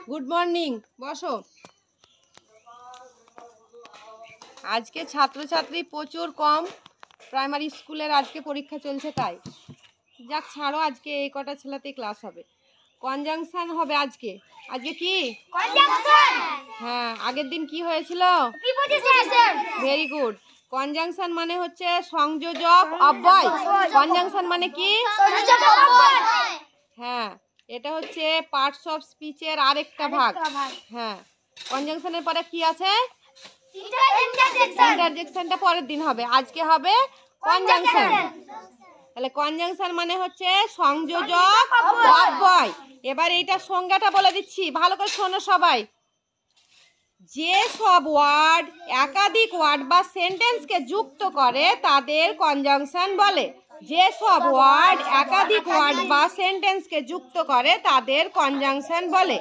Good morning, বসো। আজকে ছাত্রছাত্রী প্রচুর কম, প্রাইমারি স্কুলের আজকে পরীক্ষা চলছে, তাই যাক ছাড়ো, আজকে এই কটা ছেলেতেই ক্লাস হবে। কনজাংশন হবে আজকে। আজকে কি কনজাংশন? হ্যাঁ, আগের দিন কি হয়েছিল? প্রিপোজিশন। Very good. কনজাংশন মানে হচ্ছে সংযোজক অব্যয়। কনজাংশন মানে কি? সংযোজক অব্যয়। হ্যাঁ, এটা হচ্ছে পার্টস অফ স্পিচের আরেকটা ভাগ। হ্যাঁ, কনজাংশনের পরে কি আছে? ইন্টারজেকশনটা পরের দিন হবে, আজকে হবে কনজাংশন। তাহলে কনজাংশন মানে হচ্ছে সংযোজক অব্যয়। এবার এইটার সংজ্ঞাটা বলে দিচ্ছি, ভালো করে শোনো সবাই। যে সব ওয়ার্ড একাধিক ওয়ার্ড বা সেন্টেন্সকে যুক্ত করে তাদের কনজাংশন বলে। যে সব ওয়ার্ড একাধিক ওয়ার্ড বা সেন্টেন্সকে যুক্ত করে তাদের কনজাংশন বলে।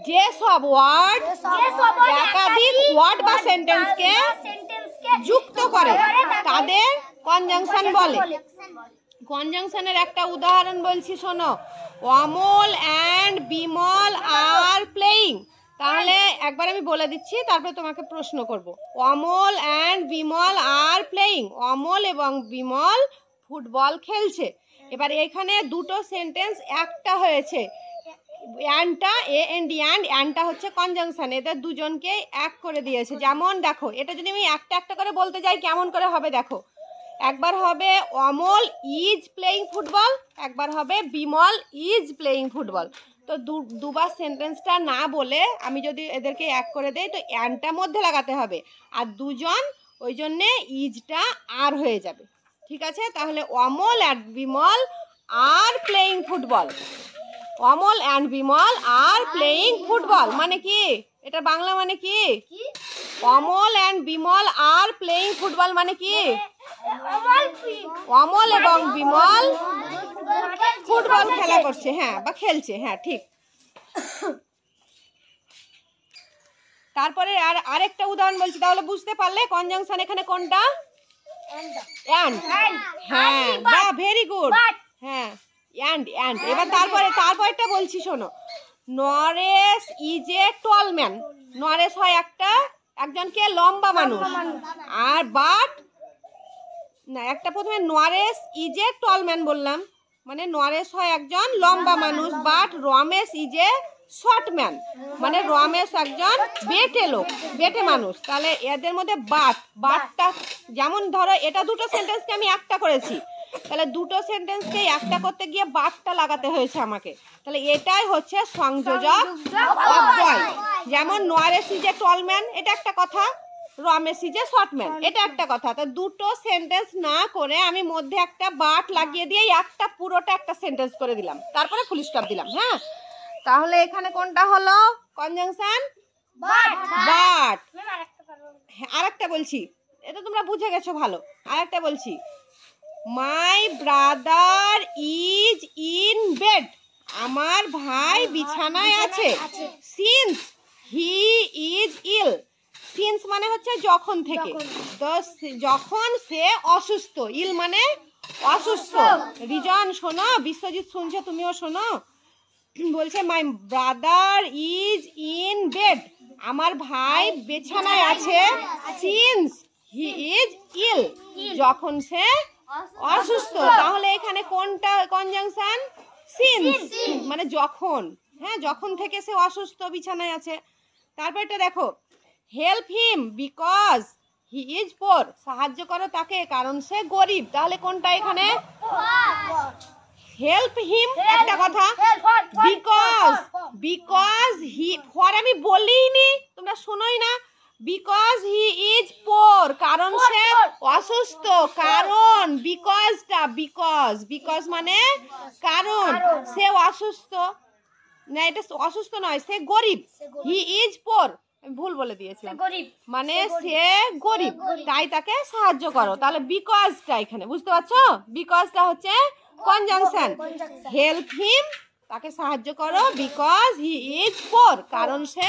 যে সব ওয়ার্ড একাধিক ওয়ার্ড বা সেন্টেন্সকে যুক্ত করে তাদের কনজাংশন বলে। কনজাংশনের একটা উদাহরণ বলছি, শোনো। Amal and Bimal are playing. তাহলে একবার আমি বলে দিচ্ছি, তারপরে তোমাকে প্রশ্ন করব। Amal and Bimal are playing. Amal এবং বিমল ফুটবল খেলছে। এবার এখানে দুটো সেন্টেন্স একটা হয়েছে। অ্যান্ডটা অ্যান্ডটা হচ্ছে কনজাংশন, এদের দুজনকে এক করে দিয়েছে। যেমন দেখো, এটা যদি আমি একটা একটা করে বলতে যাই কেমন করে হবে দেখো। একবার হবে অমল ইজ প্লেয়িং ফুটবল, একবার হবে বিমল ইজ প্লেয়িং ফুটবল। তো দুবার সেন্টেন্সটা না বলে আমি যদি এদেরকে এক করে দেই তো অ্যান্ডটা মধ্যে লাগাতে হবে, আর দুজন ওই জন্যে ইজটা আর হয়ে যাবে। ঠিক আছে, তাহলে Amal and Bimal are playing football. Amal and Bimal are playing football মানে কি? এটা বাংলা মানে কি? Amal and Bimal are playing football মানে কি? অমল এবং বিমল ফুটবল খেলা করছে, হ্যাঁ, বা খেলছে। হ্যাঁ, ঠিক। তারপরে আরেকটা উদাহরণ বলছি, তাহলে বুঝতে পারলে কনজাংশন এখানে কোনটা? অ্যান্ড। হ্যাঁ, বা ভেরি গুড। হ্যাঁ, অ্যান্ড। এবার তারপরেরটা বলছি, শোনো। Naresh is a tall man. Naresh হয় একজনকে লম্বা মানুষ, আর বাট না, একটা প্রথমে Naresh is a tall man বললাম, মানে নরেশ হয় একজন লম্বা মানুষ, but Ramesh is a short man, মানে রমেশ একজন বেটে মানুষ। তাহলে এদের মধ্যে বাটটা, যেমন ধরো এটা দুটো সেন্টেন্সকে আমি একটা করেছি, তাহলে দুটো সেন্টেন্সকে একটা করতে গিয়ে বাটটা লাগাতে হয়েছে আমাকে। তাহলে এটাই হচ্ছে সংযোজক অব্যয়। যেমন Naresh is a tall man, এটা একটা কথা। Ramesh is a short man, এটা একটা কথা। তো দুটো সেন্টেন্স না করে আমি মধ্যে একটা বাট লাগিয়ে দিয়ে একটা পুরোটা একটা সেন্টেন্স করে দিলাম, তারপরে ফুল স্টপ দিলাম। হ্যাঁ, তাহলে এখানে কোনটা হলো কনজাংশন? বাট। আরেকটা বলছি, এটা তোমরা বুঝে গেছো ভালো। আরেকটা বলছি, my brother is in bed. আমার ভাই বিছানায় আছে। Since he is ill. Since মানে হচ্ছে যখন থেকে, তো যখন সে অসুস্থ। ইল মানে অসুস্থ। রিজন শোনো, বিশ্বজিৎ শুনছে, তুমিও শোনো। বলছে মাই ব্রাদার ইজ ইন বেড। আমার ভাই বিছানায় আছে। সিন্স হি ইজ ইল, যখন সে অসুস্থ। তাহলে এখানে কোনটা কনজাংশন? সিন্স, মানে যখন। হ্যাঁ, যখন থেকে সে অসুস্থ, বিছানায় আছে। তারপর এটা দেখো, help him because he is poor. সাহায্য করো তাকে কারণ সে গরিব। তাহলে কোনটা এখানে? হেল্প হিম একটা কথা, বিকজ হি, ফর আমি বলিনি, তোমরা শোনোই না। বিকজ হি ইজ পোর, কারণ সে অসুস্থ। কারণ বিকজ মানে কারণ, সে অসুস্থ। না, এটা অসুস্থ নয়, সে গরিব। হি ইজ পোর, ভুল বলে দিয়েছিলাম, মানে সে গরিব, তাই তাকে সাহায্য করো। তাহলে বিকজটা এখানে বুঝতে পারছো? বিকজটা হচ্ছে কনজাংশন। হেল্প হিম, তাকে সাহায্য করো, বিকজ হি ইজ পোর, কারণ সে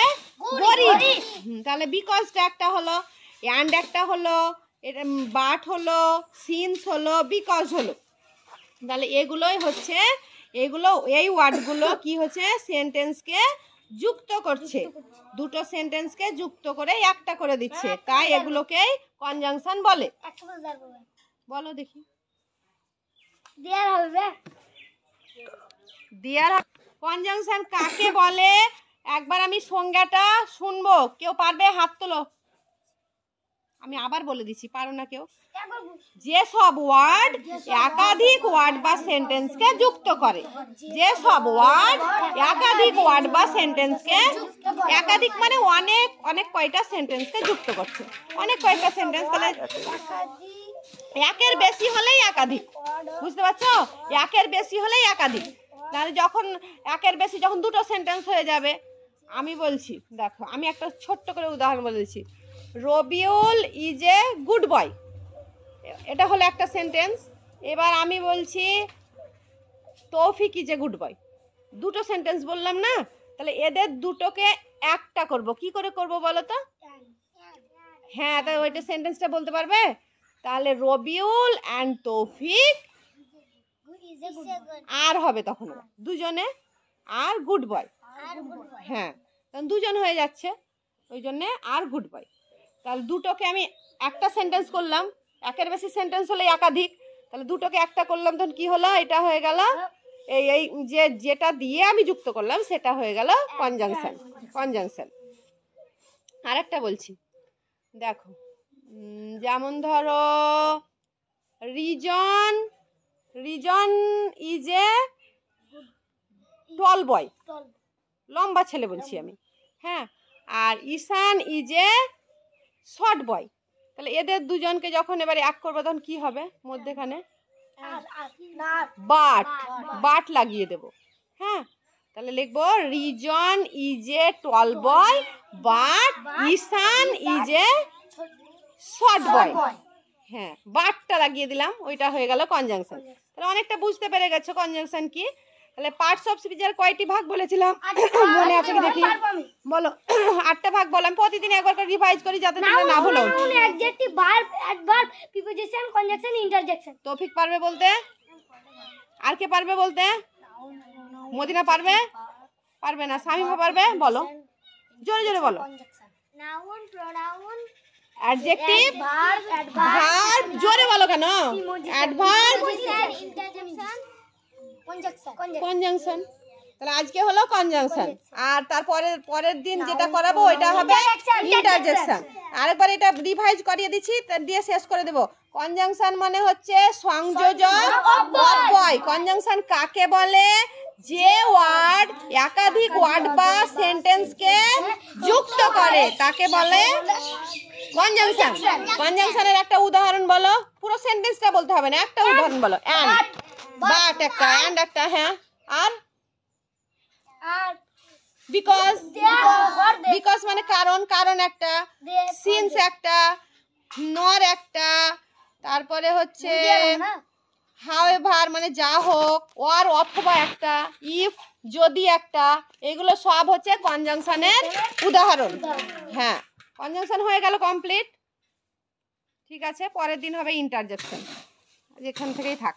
গরিব। তাহলে বিকজটা একটা হলো, অ্যান্ড একটা হলো, এটা বাট হলো, সিন্স হলো, বিকজ হলো। তাহলে এগুলোই হচ্ছে, এই ওয়ার্ডগুলো কি হচ্ছে? সেন্টেন্সকে যুক্ত করছে, দুটো সেন্টেন্সকে যুক্ত করে একটা করে দিচ্ছে, তাই এগুলোকেই কনজাংশন বলে। বলো দেখি। দেয়ার কনজাংশন কাকে বলে? একবার আমি সংজ্ঞাটা শুনবো, কেউ পারবে? হাত তোলো। আমি আবার বলে দিচ্ছি, পারো না কেউ? যে সব ওয়ার্ড একাধিক ওয়ার্ড বা সেন্টেন্সকে যুক্ত করে, যে সব ওয়ার্ড একাধিক ওয়ার্ড বা সেন্টেন্সকে, একাধিক মানে অনেক অনেক কয়টা সেন্টেন্সকে যুক্ত করছে, অনেক কয়টা সেন্টেন্স, তাহলে একের বেশি হলেই একাধিক, বুঝতে পারছো? একের বেশি হলেই একাধিক। তাহলে যখন একের বেশি, যখন দুটো সেন্টেন্স হয়ে যাবে, আমি বলছি দেখো, আমি একটা ছোট্ট করে উদাহরণ বলে দিচ্ছি। Rabiul is a good boy, এটা হলো একটা সেন্টেন্স। এবার আমি বলছি তৌফিক ইজ এ গুড বয়, দুটো সেন্টেন্স বললাম না? তাহলে এদের দুটোকে একটা করব, কি করে করব বলো তো? হ্যাঁ, তাহলে ওইটা সেন্টেন্সটা বলতে পারবে? তাহলে রবিউল অ্যান্ড তৌফিক আর হবে তখন দুজনে, আর গুড বয়। হ্যাঁ, তখন দুজন হয়ে যাচ্ছে, ওই জন্যে আর গুড বয়। তাহলে দুটোকে আমি একটা সেন্টেন্স করলাম, একের বেশি সেন্টেন্স হলে একাধিক, তাহলে দুটোকে একটা করলাম, তখন কি হলো? এটা হয়ে গেল এই যেটা দিয়ে আমি যুক্ত করলাম সেটা হয়ে গেল কনজাংশন। কনজাংশন আরেকটা বলছি, দেখো, যেমন ধরো রিজন ইজ এ টল বয়, লম্বা ছেলে বলছি আমি। হ্যাঁ, আর ঈশান ইজ এ শর্ট বয়। তাহলে এদের দুজনকে যখন এবারে এক করবো, তখন কি হবে? মধ্যেখানে বাট লাগিয়ে দেব। হ্যাঁ, তাহলে লিখবো reason is a tall boy but Ishaan is a short boy. হ্যাঁ, বাটটা লাগিয়ে দিলাম, ওইটা হয়ে গেল কনজাংশন। তাহলে অনেকটা বুঝতে পেরে গেছো কনজাংশন কি। তাহলে পার্টস অফ স্পিচের কয়টি ভাগ বলেছিলাম মনে আছে কি দেখি? বলো। 8টা ভাগ বললাম, প্রতিদিন একবার করে রিভাইজ করি যাতে তোমরা না ভুলো। Adjective, verb, adverb, preposition, conjunction, interjection. তৌফিক পারবে বলতে? আর কে পারবে বলতে? মদিনা পারবে? পারবে না। শামিমা পারবে? বলো, জোরে জোরে বলো। নাউন, প্রোনাউন, অ্যাডজেক্টিভ, ভার্ব, জোরে বলো কেন? Adverb, interjection, conjunction. তাহলে আজকে হলো কনজাংশন, আর তারপরে পরের দিন যেটা করাবো ওইটা হবে ইন্টারজেকশন। আরেকবার এটা রিভাইজ করিয়ে দিচ্ছি, দিয়ে শেষ করে দেব। কনজাংশন মানে হচ্ছে সংযোজক অব্যয়। কনজাংশন কাকে বলে? যে ওয়ার্ড একাধিক ওয়ার্ড বা সেন্টেন্সকে যুক্ত করে তাকে বলে কনজাংশন। কনজাংশনের একটা উদাহরণ বলো, পুরো সেন্টেন্সটা বলতে হবে না, একটা উদাহরণ বলো। অ্যান্ড, বাট একটা, অ্যান্ড একটা, হ্যাঁ, আর বিকজ, বিকজ মানে কারণ, কারণ একটা, সিন্স একটা, নর একটা, তারপরে হচ্ছে হাউএভার মানে যা হোক, ওর অথবা একটা, ইফ যদি একটা, এগুলো সব হচ্ছে কনজাংশনের উদাহরণ। হ্যাঁ, কনজাংশন হয়ে গেল কমপ্লিট। ঠিক আছে, পরের দিন হবে ইন্টারজেকশন, যেখান থেকেই থাক।